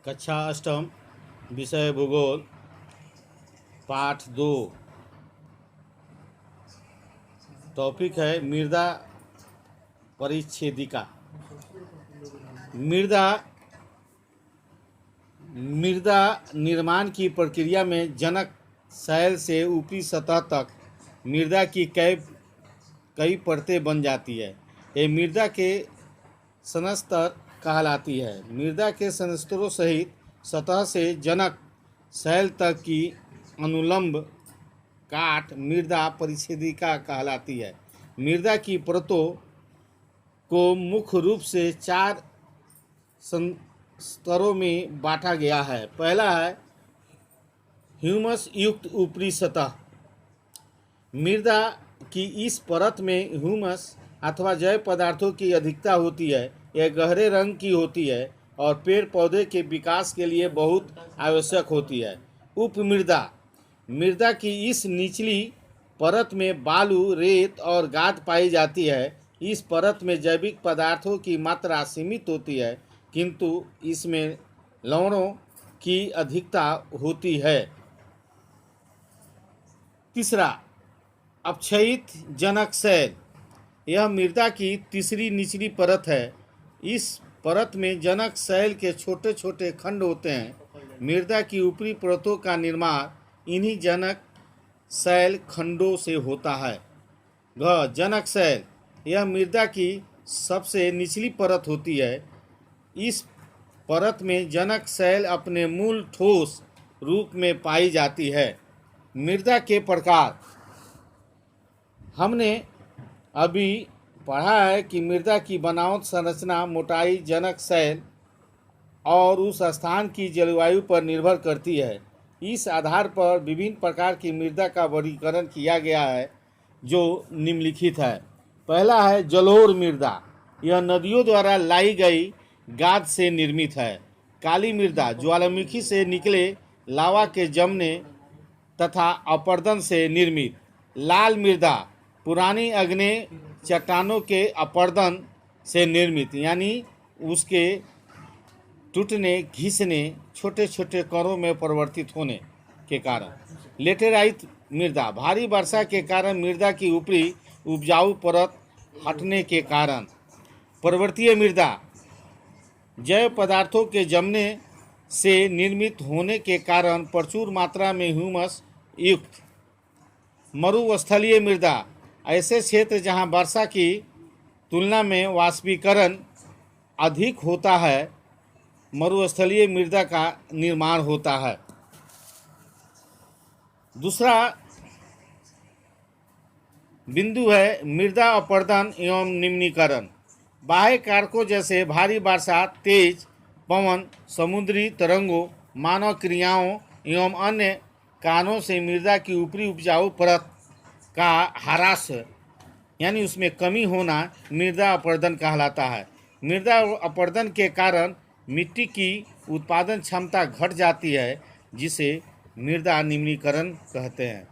कक्षा अष्टम विषय भूगोल पाठ 2। टॉपिक है मृदा परिच्छेदिका। मृदा मृदा निर्माण की प्रक्रिया में जनक शैल से ऊपरी सतह तक मृदा की कई परतें बन जाती है। ये मृदा के संस्तर कहलाती है। मृदा के संस्तरों सहित सतह से जनक शैल तक की अनुलंब काट मृदा परिच्छेदिका कहलाती है। मृदा की परतों को मुख्य रूप से 4 स्तरों में बांटा गया है। पहला है ह्यूमस युक्त ऊपरी सतह। मृदा की इस परत में ह्यूमस अथवा जैव पदार्थों की अधिकता होती है। यह गहरे रंग की होती है और पेड़ पौधे के विकास के लिए बहुत आवश्यक होती है। उपमृदा मृदा की इस निचली परत में बालू, रेत और गाद पाई जाती है। इस परत में जैविक पदार्थों की मात्रा सीमित होती है, किंतु इसमें लवणों की अधिकता होती है। तीसरा अपक्षयित जनक शैल। यह मृदा की तीसरी निचली परत है। इस परत में जनक शैल के छोटे छोटे खंड होते हैं। मृदा की ऊपरी परतों का निर्माण इन्हीं जनक शैल खंडों से होता है। जनक शैल यह मृदा की सबसे निचली परत होती है। इस परत में जनक शैल अपने मूल ठोस रूप में पाई जाती है। मृदा के प्रकार हमने अभी पढ़ा है कि मृदा की बनावट, संरचना, मोटाई, जनक शैल और उस स्थान की जलवायु पर निर्भर करती है। इस आधार पर विभिन्न प्रकार की मृदा का वर्गीकरण किया गया है, जो निम्नलिखित है। पहला है जलोढ़ मृदा। यह नदियों द्वारा लाई गई गाद से निर्मित है। काली मृदा ज्वालामुखी से निकले लावा के जमने तथा अपरदन से निर्मित। लाल मृदा पुरानी अग्नेय चट्टानों के अपरदन से निर्मित, यानी उसके टूटने, घिसने, छोटे छोटे कणों में परिवर्तित होने के कारण। लेटेराइट मृदा भारी वर्षा के कारण मृदा की ऊपरी उपजाऊ परत हटने के कारण। पर्वतीय मृदा जैव पदार्थों के जमने से निर्मित होने के कारण प्रचुर मात्रा में ह्यूमस युक्त। मरुस्थलीय मृदा ऐसे क्षेत्र जहां वर्षा की तुलना में वाष्पीकरण अधिक होता है, मरुस्थलीय मृदा का निर्माण होता है। दूसरा बिंदु है मृदा अपरदन एवं निम्नीकरण। बाह्य कारकों जैसे भारी वर्षा, तेज पवन, समुद्री तरंगों, मानव क्रियाओं एवं अन्य कारणों से मृदा की ऊपरी उपजाऊ परत का ह्रास, यानी उसमें कमी होना, मृदा अपरदन कहलाता है। मृदा अपरदन के कारण मिट्टी की उत्पादन क्षमता घट जाती है, जिसे मृदा निम्नीकरण कहते हैं।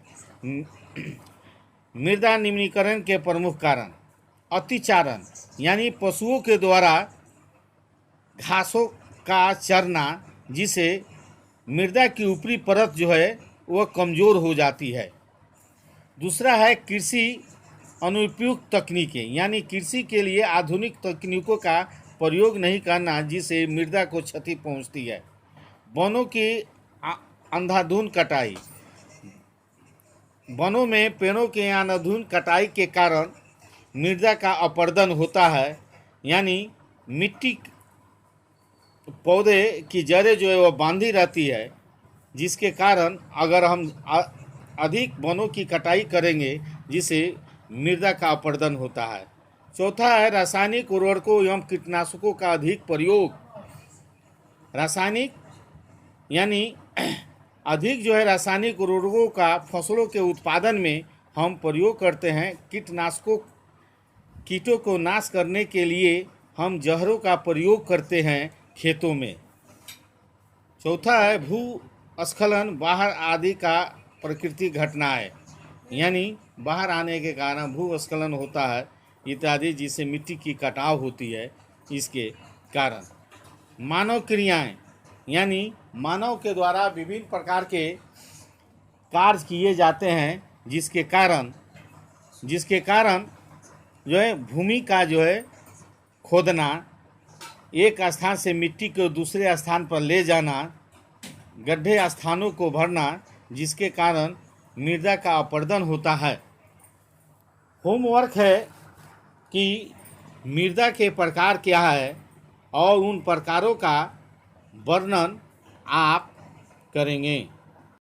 मृदा निम्नीकरण के प्रमुख कारण अतिचारण, यानी पशुओं के द्वारा घासों का चरना, जिसे मृदा की ऊपरी परत जो है वह कमज़ोर हो जाती है। दूसरा है कृषि अनुपयुक्त तकनीकें, यानी कृषि के लिए आधुनिक तकनीकों का प्रयोग नहीं करना, जिससे मृदा को क्षति पहुंचती है। वनों की अंधाधुंध कटाई। वनों में पेड़ों के अंधाधुंध कटाई के कारण मृदा का अपरदन होता है, यानी मिट्टी पौधे की जड़ें जो है वह बांधी रहती है, जिसके कारण अगर हम अधिक वनों की कटाई करेंगे, जिससे मृदा का अपरदन होता है। चौथा है रासायनिक उर्वरकों एवं कीटनाशकों का अधिक प्रयोग। रासायनिक यानी अधिक जो है रासायनिक उर्वरकों का फसलों के उत्पादन में हम प्रयोग करते हैं। कीटनाशकों, कीटों को नाश करने के लिए हम जहरों का प्रयोग करते हैं खेतों में। चौथा है भूस्खलन, बाढ़ आदि का प्राकृतिक घटना है, यानी बाहर आने के कारण भूस्खलन होता है इत्यादि, जिससे मिट्टी की कटाव होती है। इसके कारण मानव क्रियाएं, यानी मानव के द्वारा विभिन्न प्रकार के कार्य किए जाते हैं, जिसके कारण जो है भूमि का जो है खोदना, एक स्थान से मिट्टी को दूसरे स्थान पर ले जाना, गड्ढे स्थानों को भरना, जिसके कारण मृदा का अपरदन होता है। होमवर्क है कि मृदा के प्रकार क्या है और उन प्रकारों का वर्णन आप करेंगे।